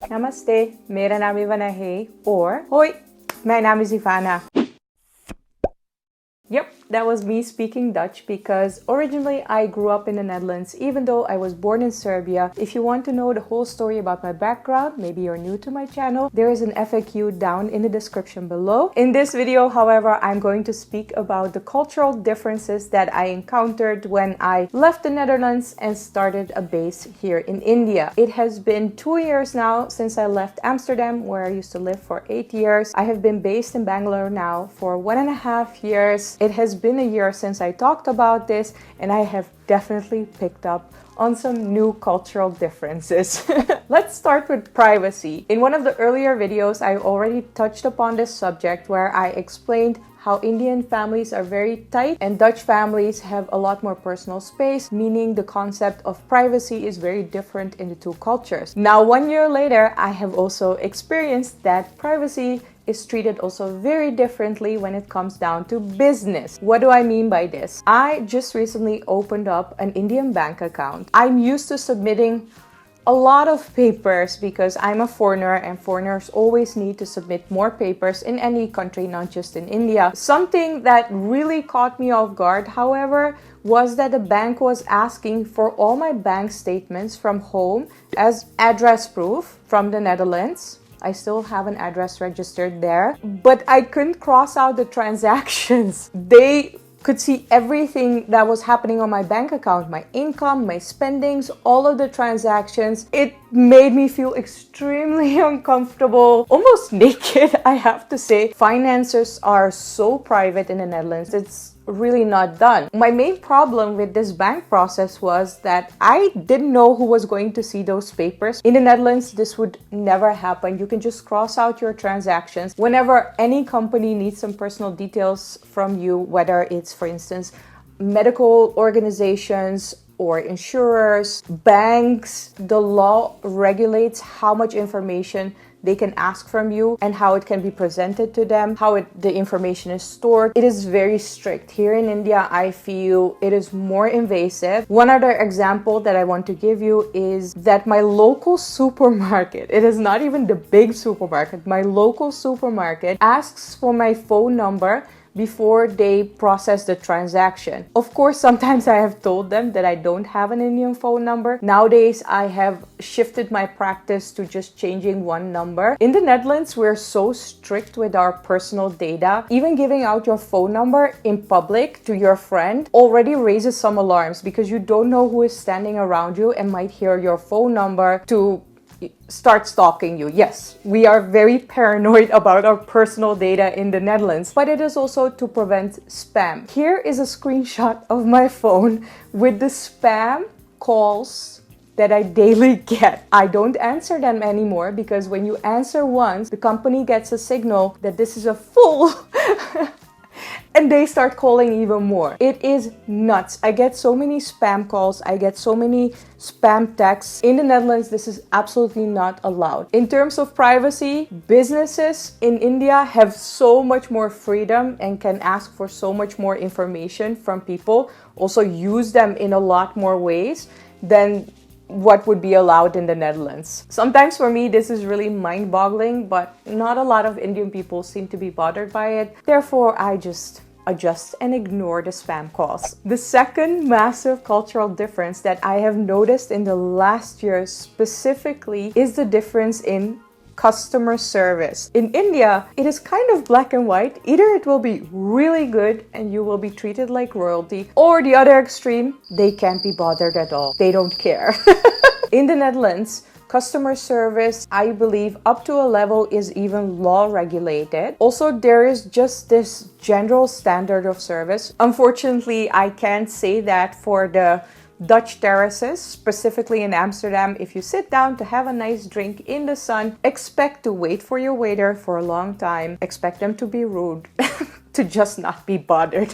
Namaste, मेरा नाम Ivana है और Hoi, mijn naam is Ivana. Yep, that was me speaking Dutch because originally I grew up in the Netherlands even though I was born in Serbia. If you want to know the whole story about my background, maybe you're new to my channel, there is an FAQ down in the description below. In this video, however, I'm going to speak about the cultural differences that I encountered when I left the Netherlands and started a base here in India. It has been 2 years now since I left Amsterdam, where I used to live for 8 years. I have been based in Bangalore now for 1.5 years. It has been a year since I talked about this, and I have definitely picked up on some new cultural differences. Let's start with privacy. In one of the earlier videos, I already touched upon this subject where I explained how Indian families are very tight and Dutch families have a lot more personal space, meaning the concept of privacy is very different in the two cultures. Now, 1 year later, I have also experienced that privacy is treated also very differently when it comes down to business. What do I mean by this? I just recently opened up an Indian bank account. I'm used to submitting a lot of papers because I'm a foreigner and foreigners always need to submit more papers in any country, not just in India. Something that really caught me off guard, however, was that the bank was asking for all my bank statements from home as address proof from the Netherlands. I still have an address registered there, but I couldn't cross out the transactions. They could see everything that was happening on my bank account, my income, my spendings, all of the transactions. It made me feel extremely uncomfortable, almost naked, I have to say. Finances are so private in the Netherlands. It's really not done. My main problem with this bank process was that I didn't know who was going to see those papers. In the Netherlands, this would never happen. You can just cross out your transactions. Whenever any company needs some personal details from you, whether it's, for instance, medical organizations or insurers, banks, the law regulates how much information they can ask from you and how it can be presented to them, how the information is stored. It is very strict. Here in India, I feel it is more invasive. One other example that I want to give you is that my local supermarket, it is not even the big supermarket, my local supermarket asks for my phone number before they process the transaction. Of course, sometimes I have told them that I don't have an Indian phone number. Nowadays, I have shifted my practice to just changing one number. In the Netherlands, we're so strict with our personal data. Even giving out your phone number in public to your friend already raises some alarms because you don't know who is standing around you and might hear your phone number to start stalking you. Yes, we are very paranoid about our personal data in the Netherlands, but it is also to prevent spam. Here is a screenshot of my phone with the spam calls that I daily get. I don't answer them anymore because when you answer once, the company gets a signal that this is a fool. And they start calling even more. It is nuts. I get so many spam calls. I get so many spam texts. In the Netherlands, this is absolutely not allowed. In terms of privacy, businesses in India have so much more freedom and can ask for so much more information from people. Also use them in a lot more ways than what would be allowed in the Netherlands. Sometimes for me, this is really mind-boggling, but not a lot of Indian people seem to be bothered by it. Therefore, I just adjust and ignore the spam calls. The second massive cultural difference that I have noticed in the last year specifically is the difference in customer service. In India, it is kind of black and white. Either it will be really good and you will be treated like royalty, or the other extreme, they can't be bothered at all. They don't care. In the Netherlands, customer service, I believe, up to a level is even law regulated. Also, there is just this general standard of service. Unfortunately, I can't say that for the Dutch terraces, specifically in Amsterdam. If you sit down to have a nice drink in the sun, expect to wait for your waiter for a long time. Expect them to be rude, to just not be bothered.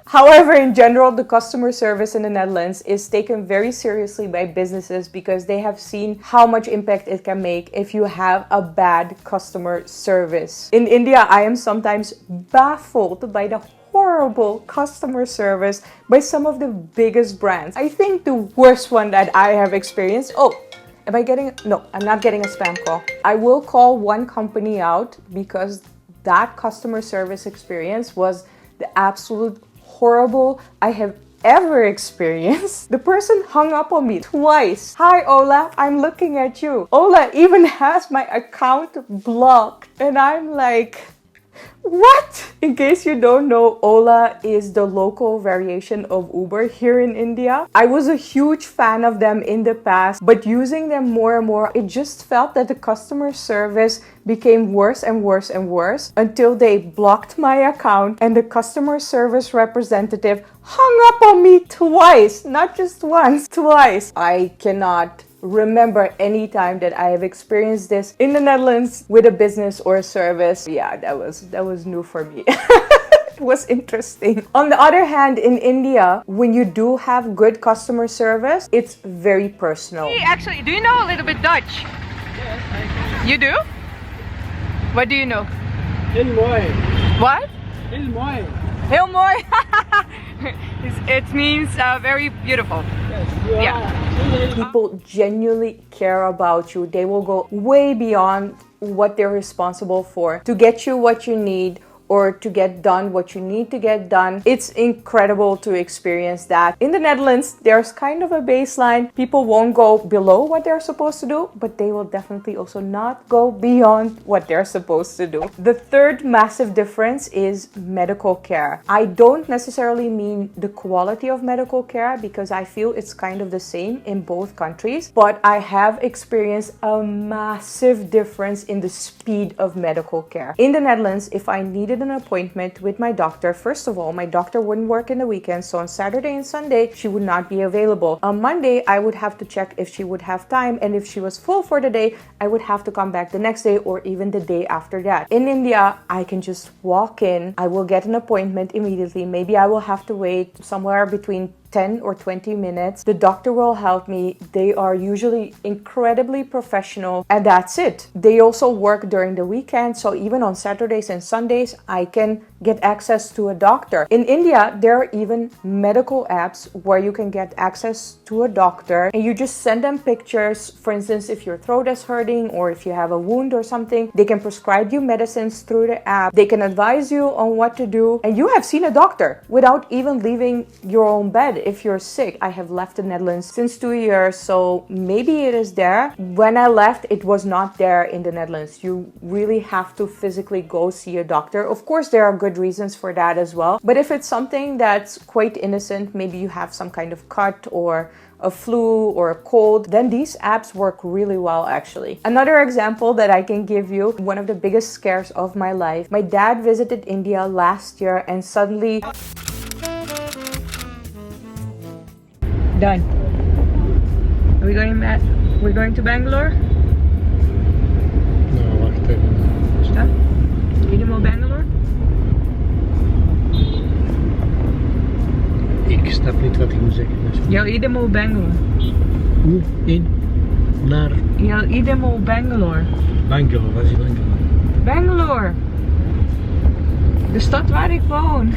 However, in general, the customer service in the Netherlands is taken very seriously by businesses because they have seen how much impact it can make if you have a bad customer service. In India, I am sometimes baffled by the horrible customer service by some of the biggest brands. I think the worst one that I have experienced, Am I getting... No, I'm not getting a spam call. I will call one company out because that customer service experience was the absolute horrible I have ever experienced. The person hung up on me twice. Hi Ola, I'm looking at you. Ola even has my account blocked. And I'm like, what? In case you don't know, Ola is the local variation of Uber here in India. I was a huge fan of them in the past, but using them more and more, it just felt that the customer service became worse and worse and worse until they blocked my account and the customer service representative hung up on me twice, not just once, twice. I cannot remember any time that I have experienced this in the Netherlands with a business or a service. Yeah, that was new for me. It was interesting. On the other hand, in India, when you do have good customer service, it's very personal. Hey, actually, do you know a little bit Dutch? Yes, I You do? What do you know? Heel mooi. What? Heel mooi. Heel mooi. It means very beautiful. Yes, you Yeah. are. People genuinely care about you. They will go way beyond what they're responsible for to get you what you need or to get done what you need to get done. It's incredible to experience that. In the Netherlands, there's kind of a baseline. People won't go below what they're supposed to do, but they will definitely also not go beyond what they're supposed to do. The third massive difference is medical care. I don't necessarily mean the quality of medical care because I feel it's kind of the same in both countries, but I have experienced a massive difference in the speed of medical care. In the Netherlands, if I needed an appointment with my doctor, first of all, my doctor wouldn't work in the weekend, so on Saturday and Sunday she would not be available. On Monday I would have to check if she would have time, and if she was full for the day I would have to come back the next day or even the day after that. In India, I can just walk in, I will get an appointment immediately. Maybe I will have to wait somewhere between 10 or 20 minutes. The doctor will help me. They are usually incredibly professional, and that's it. They also work during the weekend, so even on Saturdays and Sundays I can get access to a doctor. In India, there are even medical apps where you can get access to a doctor and you just send them pictures. For instance, if your throat is hurting or if you have a wound or something, they can prescribe you medicines through the app. They can advise you on what to do, and you have seen a doctor without even leaving your own bed if you're sick. I have left the Netherlands since 2 years, so maybe it is there. When I left, it was not there in the Netherlands. You really have to physically go see a doctor. Of course, there are good reasons for that as well. But if it's something that's quite innocent, maybe you have some kind of cut or a flu or a cold, then these apps work really well actually. Another example that I can give you, one of the biggest scares of my life. My dad visited India last year and suddenly... Done. Are we going back? We're going to Bangalore? Nou, wacht even. Stop. Helemaal Bangalore? Ik snap niet wat ik moet zeggen. Dus. Yo idemo Bangalore. Hoe? In? Naar? Yo idemo Bangalore. Bangalore, waar is Bangalore? Bangalore. De stad waar ik woon.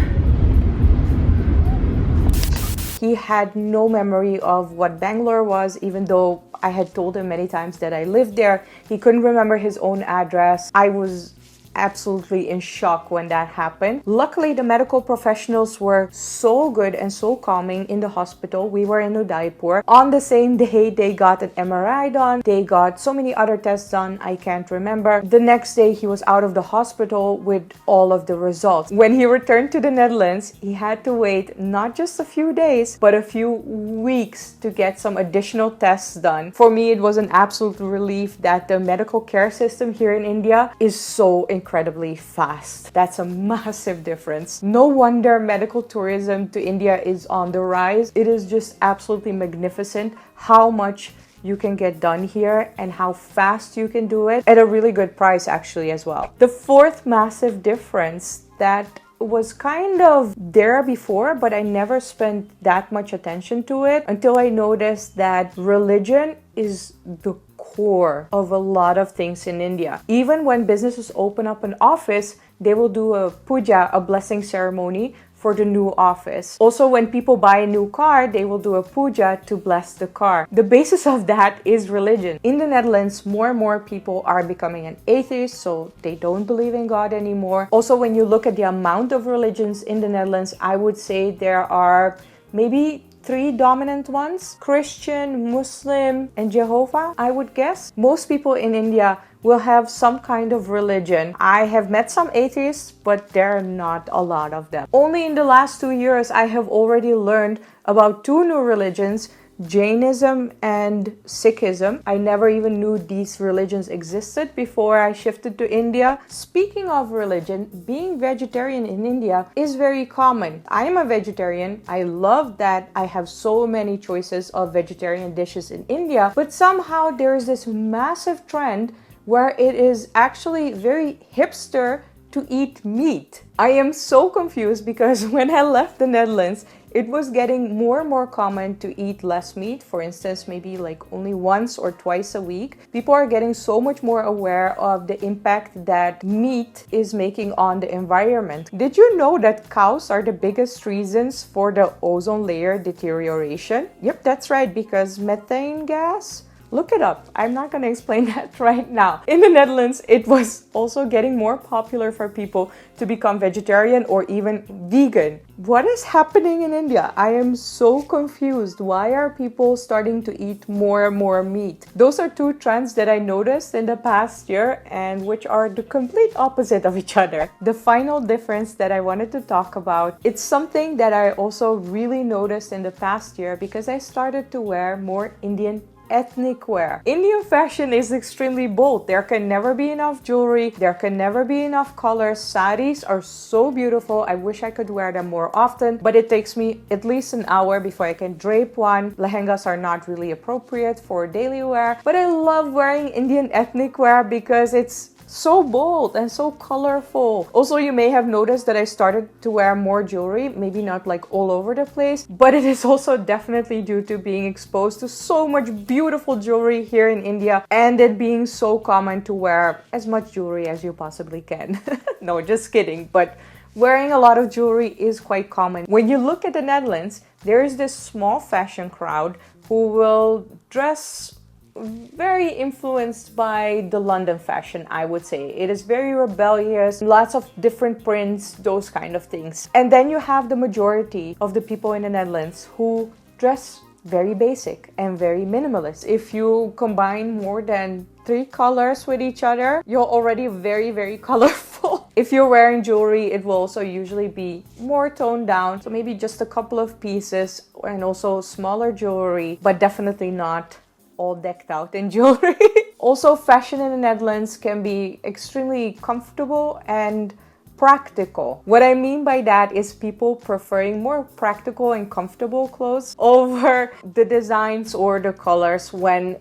He had no memory of what Bangalore was, even though I had told him many times that I lived there. He couldn't remember his own address. I was absolutely in shock when that happened. Luckily, the medical professionals were so good and so calming in the hospital. We were in Udaipur. On the same day, they got an MRI done. They got so many other tests done, I can't remember. The next day, he was out of the hospital with all of the results. When he returned to the Netherlands, he had to wait not just a few days, but a few weeks to get some additional tests done. For me, it was an absolute relief that the medical care system here in India is so incredibly fast. That's a massive difference. No wonder medical tourism to India is on the rise. It is just absolutely magnificent how much you can get done here and how fast you can do it at a really good price actually as well. The fourth massive difference that was kind of there before, but I never spent that much attention to it until I noticed that religion is the core of a lot of things in India. Even when businesses open up an office, they will do a puja, a blessing ceremony for the new office. Also, when people buy a new car, they will do a puja to bless the car. The basis of that is religion. In the Netherlands, more and more people are becoming an atheist, so they don't believe in God anymore. Also, when you look at the amount of religions in the Netherlands, I would say there are maybe 3 dominant ones: Christian, Muslim, and Jehovah, I would guess. Most people in India will have some kind of religion. I have met some atheists, but there are not a lot of them. Only in the last 2 years, I have already learned about 2 new religions: Jainism and Sikhism. I never even knew these religions existed before I shifted to India. Speaking of religion, being vegetarian in India is very common. I am a vegetarian. I love that I have so many choices of vegetarian dishes in India, but somehow there is this massive trend where it is actually very hipster to eat meat. I am so confused because when I left the Netherlands, it was getting more and more common to eat less meat. For instance, maybe like only once or twice a week. People are getting so much more aware of the impact that meat is making on the environment. Did you know that cows are the biggest reasons for the ozone layer deterioration? Yep, that's right, because methane gas. Look it up. I'm not going to explain that right now. In the Netherlands, it was also getting more popular for people to become vegetarian or even vegan. What is happening in India? I am so confused. Why are people starting to eat more and more meat? Those are 2 trends that I noticed in the past year and which are the complete opposite of each other. The final difference that I wanted to talk about, it's something that I also really noticed in the past year because I started to wear more Indian ethnic wear. Indian fashion is extremely bold. There can never be enough jewelry. There can never be enough colors. Saris are so beautiful. I wish I could wear them more often, but it takes me at least an hour before I can drape one. Lehengas are not really appropriate for daily wear, but I love wearing Indian ethnic wear because it's so bold and so colorful. Also, you may have noticed that I started to wear more jewelry, maybe not like all over the place, but it is also definitely due to being exposed to so much beautiful jewelry here in India and it being so common to wear as much jewelry as you possibly can. No, just kidding, but wearing a lot of jewelry is quite common. When you look at the Netherlands, there is this small fashion crowd who will dress very influenced by the London fashion, I would say. It is very rebellious, lots of different prints, those kind of things. And then you have the majority of the people in the Netherlands who dress very basic and very minimalist. If you combine more than 3 colors with each other, you're already very, very colorful. If you're wearing jewelry, it will also usually be more toned down. So maybe just a couple of pieces and also smaller jewelry, but definitely not all decked out in jewelry. Also, fashion in the Netherlands can be extremely comfortable and practical. What I mean by that is people preferring more practical and comfortable clothes over the designs or the colors when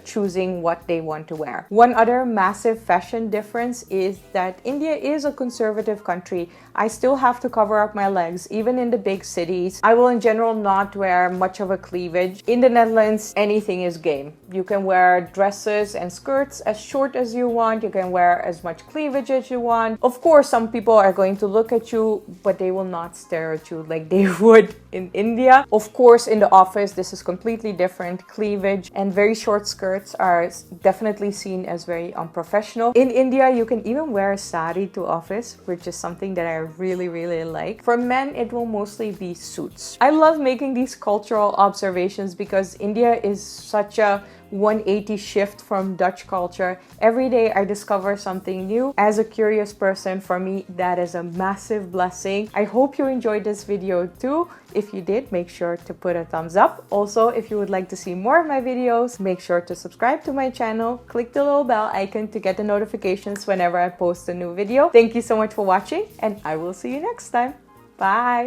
choosing what they want to wear. One other massive fashion difference is that India is a conservative country. I still have to cover up my legs, even in the big cities. I will in general not wear much of a cleavage. In the Netherlands, anything is game. You can wear dresses and skirts as short as you want. You can wear as much cleavage as you want. Of course, some people are going to look at you, but they will not stare at you like they would in India. Of course, in the office, this is completely different. Cleavage and very short skirts are definitely seen as very unprofessional. In India, you can even wear a sari to office, which is something that I really like. For men, it will mostly be suits. I love making these cultural observations because India is such a 180 shift from Dutch culture. Every day I discover something new. As a curious person, for me, that is a massive blessing. I hope you enjoyed this video too. If you did, make sure to put a thumbs up. Also, if you would like to see more of my videos, make sure to subscribe to my channel. Click the little bell icon to get the notifications whenever I post a new video. Thank you so much for watching, and I will see you next time. Bye!